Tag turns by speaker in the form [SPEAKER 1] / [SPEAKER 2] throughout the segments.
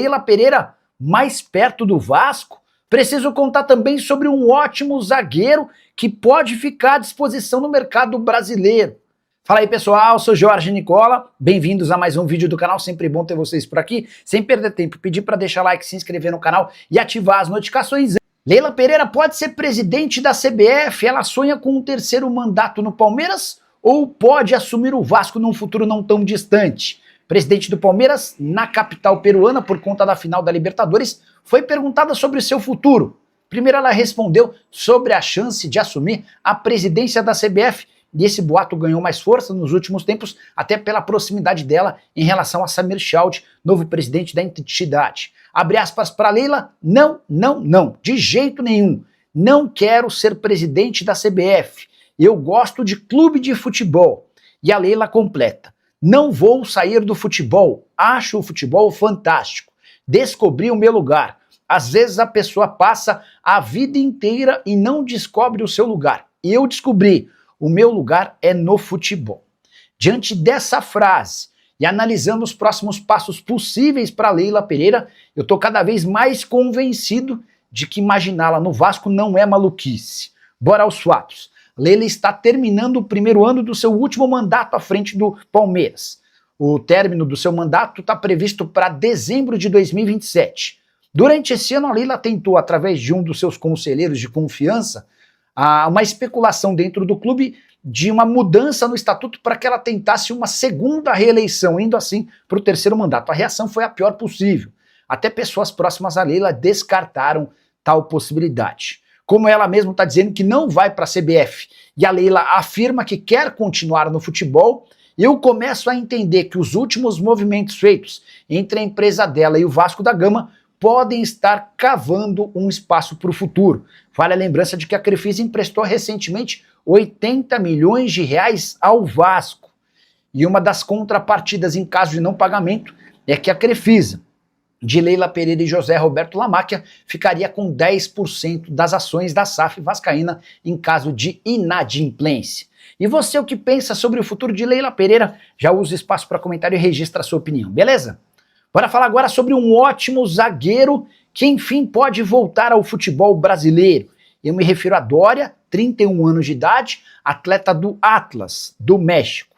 [SPEAKER 1] Leila Pereira mais perto do Vasco? Preciso contar também sobre um ótimo zagueiro que pode ficar à disposição no mercado brasileiro. Fala aí pessoal, sou Jorge Nicola, bem-vindos a mais um vídeo do canal, sempre bom ter vocês por aqui. Sem perder tempo, pedir para deixar like, se inscrever no canal e ativar as notificações. Leila Pereira pode ser presidente da CBF, ela sonha com um terceiro mandato no Palmeiras ou pode assumir o Vasco num futuro não tão distante? Presidente do Palmeiras, na capital peruana, por conta da final da Libertadores, foi perguntada sobre o seu futuro. Primeiro ela respondeu sobre a chance de assumir a presidência da CBF, e esse boato ganhou mais força nos últimos tempos, até pela proximidade dela em relação a Samir Schaldi, novo presidente da entidade. Abre aspas para Leila, não, de jeito nenhum. Não quero ser presidente da CBF. Eu gosto de clube de futebol. E a Leila completa. Não vou sair do futebol. Acho o futebol fantástico. Descobri o meu lugar. Às vezes a pessoa passa a vida inteira e não descobre o seu lugar. E eu descobri. O meu lugar é no futebol. Diante dessa frase e analisando os próximos passos possíveis para Leila Pereira, eu estou cada vez mais convencido de que imaginá-la no Vasco não é maluquice. Bora aos fatos. Leila está terminando o primeiro ano do seu último mandato à frente do Palmeiras. O término do seu mandato está previsto para dezembro de 2027. Durante esse ano, a Leila tentou, através de um dos seus conselheiros de confiança, uma especulação dentro do clube de uma mudança no estatuto para que ela tentasse uma segunda reeleição, indo assim para o terceiro mandato. A reação foi a pior possível. Até pessoas próximas a Leila descartaram tal possibilidade. Como ela mesma está dizendo que não vai para a CBF e a Leila afirma que quer continuar no futebol, eu começo a entender que os últimos movimentos feitos entre a empresa dela e o Vasco da Gama podem estar cavando um espaço para o futuro. Vale a lembrança de que a Crefisa emprestou recentemente 80 milhões de reais ao Vasco. E uma das contrapartidas em caso de não pagamento é que a Crefisa, de Leila Pereira e José Roberto Lamáquia, ficaria com 10% das ações da SAF vascaína em caso de inadimplência. E você, o que pensa sobre o futuro de Leila Pereira? Já usa o espaço para comentário e registra a sua opinião, beleza? Bora falar agora sobre um ótimo zagueiro que enfim pode voltar ao futebol brasileiro. Eu me refiro a Doria, 31 anos de idade, atleta do Atlas, do México.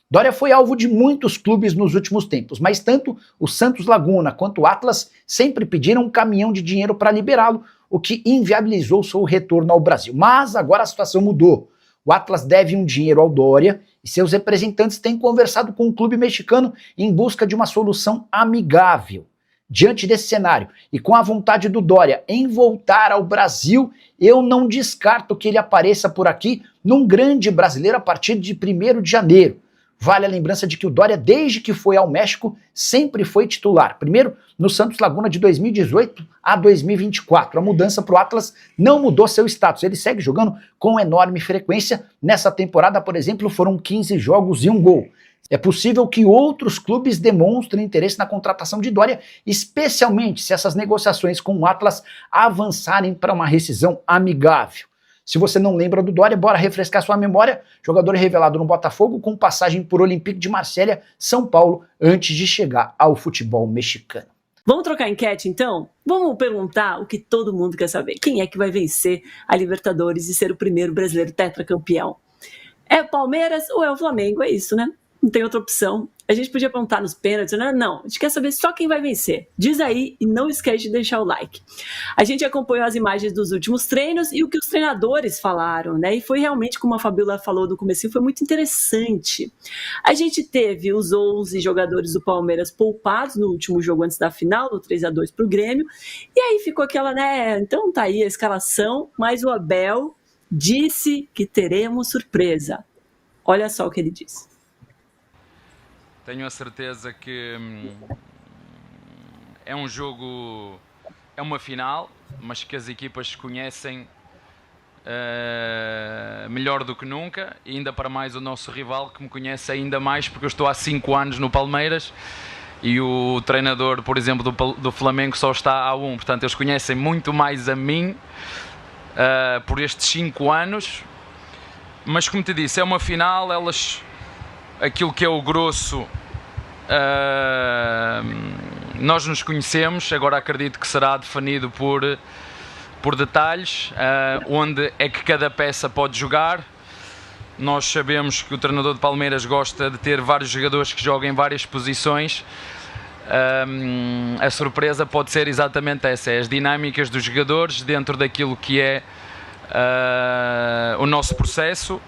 [SPEAKER 1] Doria foi alvo de muitos clubes nos últimos tempos, mas tanto o Santos Laguna quanto o Atlas sempre pediram um caminhão de dinheiro para liberá-lo, o que inviabilizou seu retorno ao Brasil. Mas agora a situação mudou. O Atlas deve um dinheiro ao Doria e seus representantes têm conversado com o clube mexicano em busca de uma solução amigável. Diante desse cenário e com a vontade do Doria em voltar ao Brasil, eu não descarto que ele apareça por aqui num grande brasileiro a partir de 1º de janeiro. Vale a lembrança de que o Doria, desde que foi ao México, sempre foi titular. Primeiro, no Santos Laguna de 2018 a 2024. A mudança para o Atlas não mudou seu status. Ele segue jogando com enorme frequência. Nessa temporada, por exemplo, foram 15 jogos e 1 gol. É possível que outros clubes demonstrem interesse na contratação de Doria, especialmente se essas negociações com o Atlas avançarem para uma rescisão amigável. Se você não lembra do Doria, bora refrescar sua memória. Jogador revelado no Botafogo com passagem por Olympique de Marselha, São Paulo, antes de chegar ao futebol mexicano.
[SPEAKER 2] Vamos trocar enquete então? Vamos perguntar o que todo mundo quer saber. Quem é que vai vencer a Libertadores e ser o primeiro brasileiro tetracampeão? É o Palmeiras ou é o Flamengo? É isso, né? Não tem outra opção. A gente podia apontar nos pênaltis, né? Não, a gente quer saber só quem vai vencer. Diz aí e não esquece de deixar o like. A gente acompanhou as imagens dos últimos treinos e o que os treinadores falaram, né? E foi realmente, como a Fabiola falou no comecinho, foi muito interessante. A gente teve os 11 jogadores do Palmeiras poupados no último jogo antes da final, no 3-2 pro Grêmio. E aí ficou aquela, né? Então tá aí a escalação, mas o Abel disse que teremos surpresa. Olha só o que ele disse.
[SPEAKER 3] Tenho a certeza que é um jogo, é uma final, mas que as equipas se conhecem melhor do que nunca, e ainda para mais o nosso rival, que me conhece ainda mais, porque eu estou há 5 anos no Palmeiras e o treinador, por exemplo, do Flamengo só está há 1, portanto eles conhecem muito mais a mim por estes 5 anos, mas como te disse, é uma final, aquilo que é o grosso nós nos conhecemos, agora acredito que será definido por detalhes, onde é que cada peça pode jogar. Nós sabemos que o treinador de Palmeiras gosta de ter vários jogadores que jogam em várias posições. A surpresa pode ser exatamente essa, as dinâmicas dos jogadores dentro daquilo que é o nosso processo.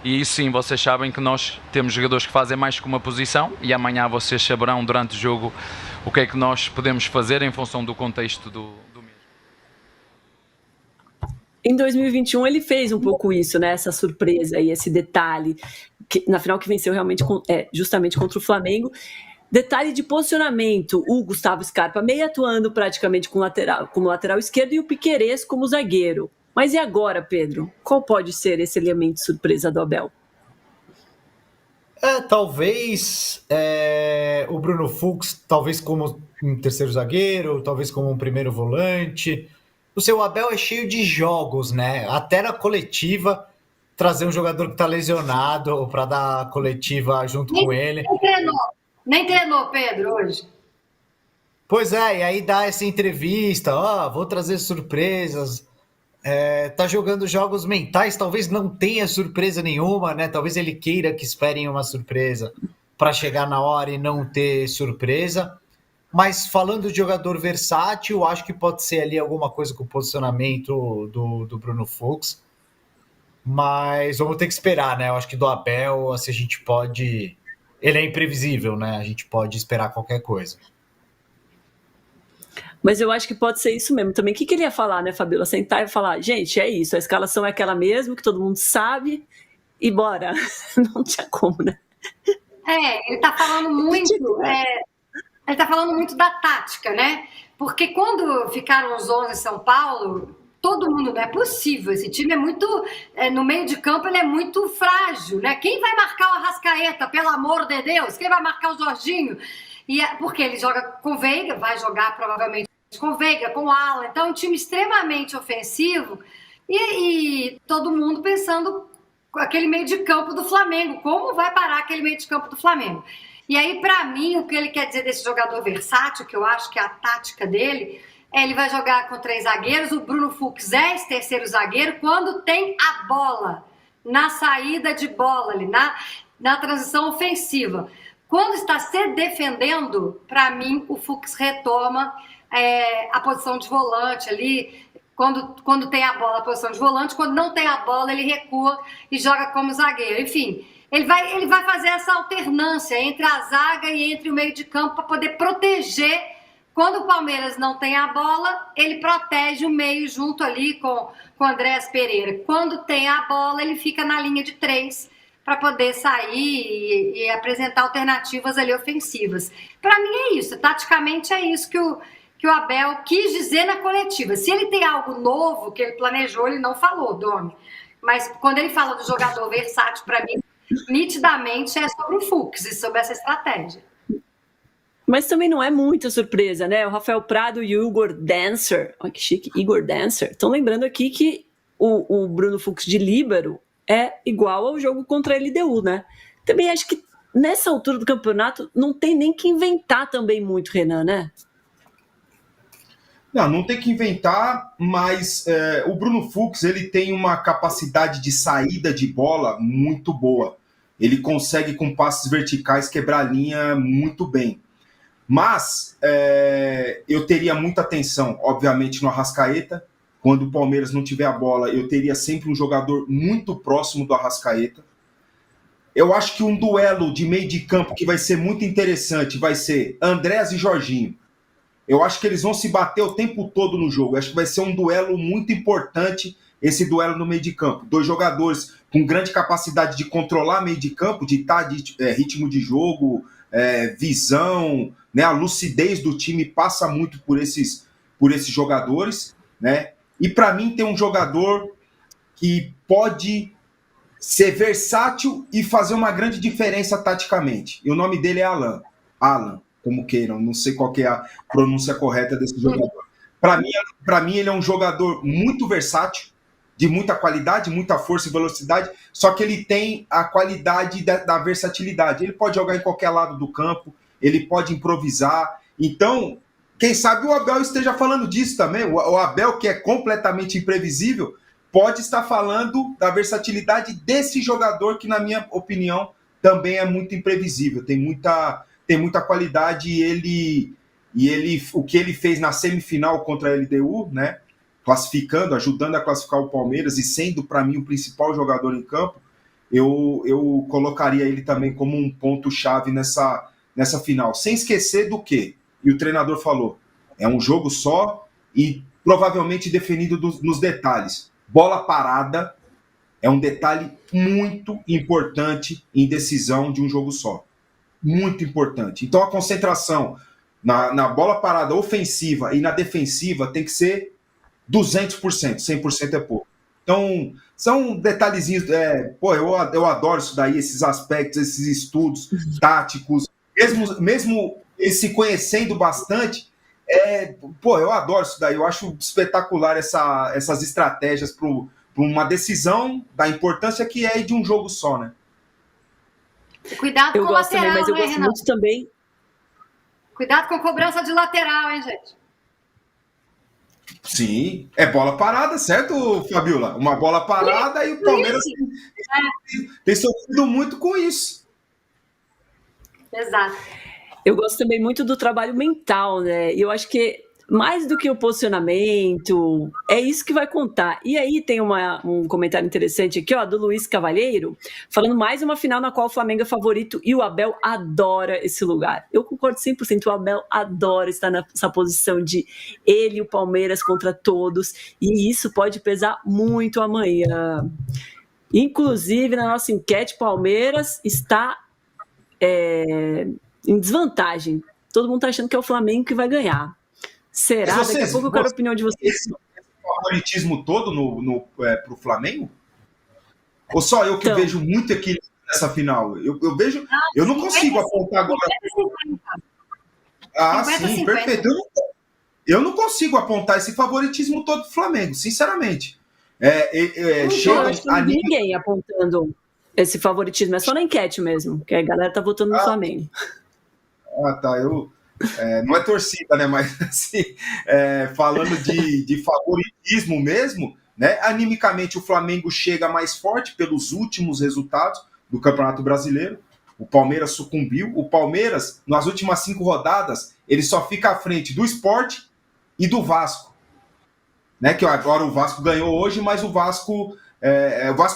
[SPEAKER 3] E isso sim, vocês sabem que nós temos jogadores que fazem mais que uma posição, e amanhã vocês saberão durante o jogo o que é que nós podemos fazer em função do contexto do mesmo.
[SPEAKER 2] Em 2021 ele fez um pouco isso, né? Essa surpresa e esse detalhe, que, na final que venceu realmente justamente contra o Flamengo. Detalhe de posicionamento, o Gustavo Scarpa meio atuando praticamente como lateral esquerdo e o Piquerez como zagueiro. Mas e agora, Pedro? Qual pode ser esse elemento surpresa do Abel?
[SPEAKER 4] Talvez o Bruno Fux, talvez como um terceiro zagueiro, talvez como um primeiro volante. O seu Abel é cheio de jogos, né? Até na coletiva, trazer um jogador que está lesionado para dar a coletiva junto com ele.
[SPEAKER 5] Nem treinou, Pedro, hoje.
[SPEAKER 4] Pois é, e aí dá essa entrevista, vou trazer surpresas. Tá jogando jogos mentais, talvez não tenha surpresa nenhuma, né? Talvez ele queira que esperem uma surpresa para chegar na hora e não ter surpresa. Mas falando de jogador versátil, acho que pode ser ali alguma coisa com o posicionamento do Bruno Fux. Mas vamos ter que esperar, né? Eu acho que do Abel, assim, a gente pode... Ele é imprevisível, né? A gente pode esperar qualquer coisa.
[SPEAKER 2] Mas eu acho que pode ser isso mesmo também. O que ele ia falar, né, Fabíola? Sentar e falar, gente, é isso, a escalação é aquela mesmo, que todo mundo sabe, e bora. Não tinha como, né?
[SPEAKER 5] Ele tá falando muito... Ele tá falando muito da tática, né? Porque quando ficaram os 11 em São Paulo, todo mundo, não é possível. Esse time é muito... no meio de campo, ele é muito frágil, né? Quem vai marcar o Arrascaeta, pelo amor de Deus? Quem vai marcar o Jorginho? Porque ele joga com Veiga, vai jogar provavelmente com Veiga, com Alan. Então, é um time extremamente ofensivo. E todo mundo pensando aquele meio de campo do Flamengo. Como vai parar aquele meio de campo do Flamengo? E aí, para mim, o que ele quer dizer desse jogador versátil, que eu acho que é a tática dele, ele vai jogar com 3 zagueiros. O Bruno Fux é esse terceiro zagueiro quando tem a bola, na saída de bola, ali, na transição ofensiva. Quando está se defendendo, para mim, o Fux retoma a posição de volante ali. Quando tem a bola, a posição de volante. Quando não tem a bola, ele recua e joga como zagueiro. Enfim, ele vai fazer essa alternância entre a zaga e entre o meio de campo para poder proteger. Quando o Palmeiras não tem a bola, ele protege o meio junto ali com o Andréas Pereira. Quando tem a bola, ele fica na linha de 3 para poder sair e apresentar alternativas ali ofensivas. Para mim é isso, taticamente é isso que o Abel quis dizer na coletiva. Se ele tem algo novo que ele planejou, ele não falou, Domi. Mas quando ele fala do jogador versátil, para mim, nitidamente é sobre o Fux e sobre essa estratégia.
[SPEAKER 2] Mas também não é muita surpresa, né? O Rafael Prado e o Igor Dancer, olha que chique, Igor Dancer, estão lembrando aqui que o Bruno Fux de líbero é igual ao jogo contra a LDU, né? Também acho que nessa altura do campeonato não tem nem que inventar também muito, Renan, né?
[SPEAKER 6] Não tem que inventar, mas o Bruno Fux ele tem uma capacidade de saída de bola muito boa. Ele consegue, com passes verticais, quebrar a linha muito bem. Mas eu teria muita atenção, obviamente, no Arrascaeta. Quando o Palmeiras não tiver a bola, eu teria sempre um jogador muito próximo do Arrascaeta. Eu acho que um duelo de meio de campo que vai ser muito interessante vai ser Andrés e Jorginho. Eu acho que eles vão se bater o tempo todo no jogo. Eu acho que vai ser um duelo muito importante, esse duelo no meio de campo. 2 jogadores com grande capacidade de controlar meio de campo, de estar de ritmo de jogo, visão, né? A lucidez do time passa muito por esses jogadores, né? E para mim tem um jogador que pode ser versátil e fazer uma grande diferença taticamente. E o nome dele é Alan, como queiram, não sei qual que é a pronúncia correta desse jogador. Para mim ele é um jogador muito versátil, de muita qualidade, muita força e velocidade, só que ele tem a qualidade da versatilidade. Ele pode jogar em qualquer lado do campo, ele pode improvisar, Então, quem sabe o Abel esteja falando disso também. O Abel, que é completamente imprevisível, pode estar falando da versatilidade desse jogador que, na minha opinião, também é muito imprevisível. Tem muita qualidade e o que ele fez na semifinal contra a LDU, né, classificando, ajudando a classificar o Palmeiras e sendo, para mim, o principal jogador em campo, eu colocaria ele também como um ponto-chave nessa final. Sem esquecer do quê? E o treinador falou, é um jogo só e provavelmente definido nos detalhes. Bola parada é um detalhe muito importante em decisão de um jogo só. Muito importante. Então a concentração na bola parada ofensiva e na defensiva tem que ser 200%, 100% é pouco. Então, são detalhezinhos, eu adoro isso daí, esses aspectos, esses estudos táticos, mesmo se conhecendo bastante, eu adoro isso daí, eu acho espetacular essas estratégias para uma decisão da importância que é de um jogo só, né?
[SPEAKER 5] Cuidado
[SPEAKER 2] Eu
[SPEAKER 5] com o
[SPEAKER 2] gosto
[SPEAKER 5] lateral,
[SPEAKER 2] também, mas eu
[SPEAKER 5] né,
[SPEAKER 2] gosto
[SPEAKER 5] Renato?
[SPEAKER 2] muito também.
[SPEAKER 5] Cuidado com cobrança de lateral, hein, gente?
[SPEAKER 6] Sim, é bola parada, certo, Fabiola? Uma bola parada e o Palmeiras tem sofrido muito com isso.
[SPEAKER 5] Exato.
[SPEAKER 2] Eu gosto também muito do trabalho mental, né? E eu acho que mais do que o posicionamento, é isso que vai contar. E aí tem um comentário interessante aqui, ó, do Luiz Cavalheiro, falando mais uma final na qual o Flamengo é favorito e o Abel adora esse lugar. Eu concordo 100%, o Abel adora estar nessa posição de ele e o Palmeiras contra todos, e isso pode pesar muito amanhã. Inclusive, na nossa enquete, Palmeiras está em desvantagem. Todo mundo está achando que é o Flamengo que vai ganhar. Será? Daqui a pouco eu quero a opinião de vocês.
[SPEAKER 6] Esse favoritismo todo pro Flamengo? Ou só eu que vejo muito equilíbrio nessa final? Eu vejo. Eu não consigo apontar agora. 50, sim, 50. Perfeito. Eu não consigo apontar esse favoritismo todo do Flamengo, sinceramente.
[SPEAKER 2] Eu acho que ninguém apontando esse favoritismo, é só na enquete mesmo, que a galera tá votando no Flamengo.
[SPEAKER 6] Tá. Não é torcida, né? Mas assim, falando de favoritismo mesmo, né? Animicamente o Flamengo chega mais forte pelos últimos resultados do Campeonato Brasileiro. O Palmeiras sucumbiu. O Palmeiras, nas últimas 5 rodadas, ele só fica à frente do Sport e do Vasco. Né? Que agora o Vasco ganhou hoje, mas o Vasco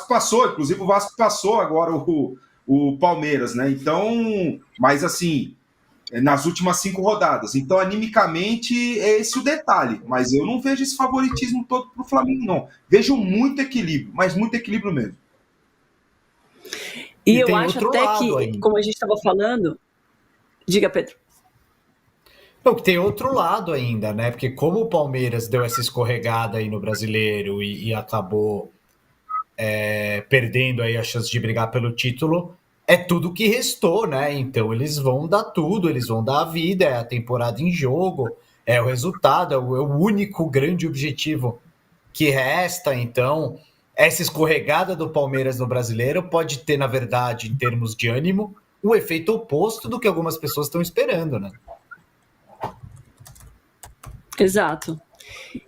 [SPEAKER 6] passou, inclusive o Vasco passou agora o Palmeiras, né? Então, mas assim, nas últimas 5 rodadas. Então, animicamente, é esse o detalhe. Mas eu não vejo esse favoritismo todo pro Flamengo, não. Vejo muito equilíbrio, mas muito equilíbrio mesmo.
[SPEAKER 2] E eu acho até que, ainda, como a gente estava falando... Diga, Pedro.
[SPEAKER 4] Não, que tem outro lado ainda, né? Porque como o Palmeiras deu essa escorregada aí no Brasileiro e acabou perdendo aí a chance de brigar pelo título, é tudo que restou, né? Então eles vão dar tudo, eles vão dar a vida, é a temporada em jogo, é o resultado, é o único grande objetivo que resta. Então, essa escorregada do Palmeiras no Brasileiro pode ter, na verdade, em termos de ânimo, o efeito oposto do que algumas pessoas estão esperando, né?
[SPEAKER 2] Exato.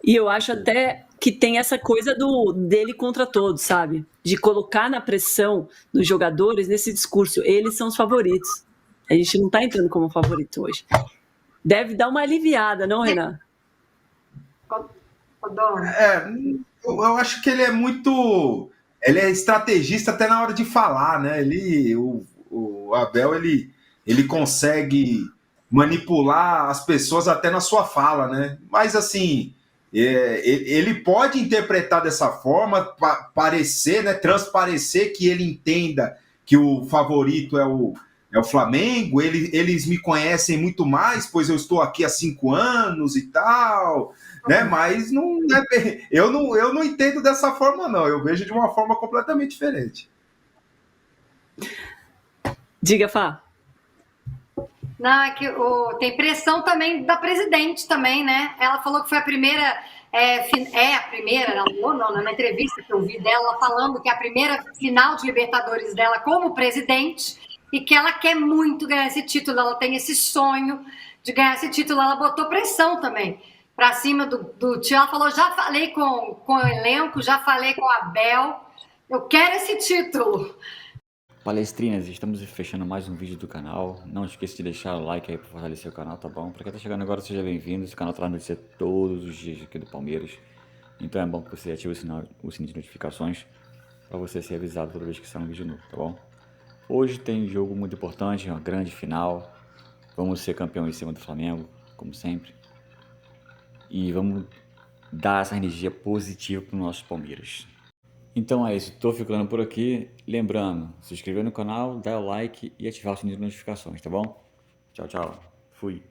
[SPEAKER 2] E eu acho até que tem essa coisa dele contra todos, sabe? De colocar na pressão dos jogadores nesse discurso. Eles são os favoritos. A gente não tá entrando como favorito hoje. Deve dar uma aliviada, não, Renan?
[SPEAKER 6] Eu acho que ele é muito... Ele é estrategista até na hora de falar, né? O Abel, ele consegue manipular as pessoas até na sua fala, né? Mas, assim, ele pode interpretar dessa forma, parecer, né? Transparecer que ele entenda que o favorito é o Flamengo, eles me conhecem muito mais, pois eu estou aqui há 5 anos e tal, né? Mas eu não entendo dessa forma, não. Eu vejo de uma forma completamente diferente.
[SPEAKER 2] Diga, Fá.
[SPEAKER 5] Não, é que tem pressão também da presidente também, né? Ela falou que foi a primeira, a primeira, ela falou não, na entrevista que eu vi dela falando que é a primeira final de Libertadores dela como presidente e que ela quer muito ganhar esse título, ela tem esse sonho de ganhar esse título. Ela botou pressão também para cima do tio. Ela falou: já falei com o elenco, já falei com a Bel, eu quero esse título.
[SPEAKER 7] Palestrinas, estamos fechando mais um vídeo do canal. Não esqueça de deixar o like aí para fortalecer o canal, tá bom? Para quem tá chegando agora, seja bem-vindo. Esse canal traz notícia todos os dias aqui do Palmeiras. Então é bom que você ative o sininho de notificações para você ser avisado toda vez que sair um vídeo novo, tá bom? Hoje tem um jogo muito importante, uma grande final. Vamos ser campeão em cima do Flamengo, como sempre. E vamos dar essa energia positiva para o nosso Palmeiras. Então é isso, tô ficando por aqui. Lembrando, se inscrever no canal, dar o like e ativar o sininho de notificações, tá bom? Tchau, tchau. Fui.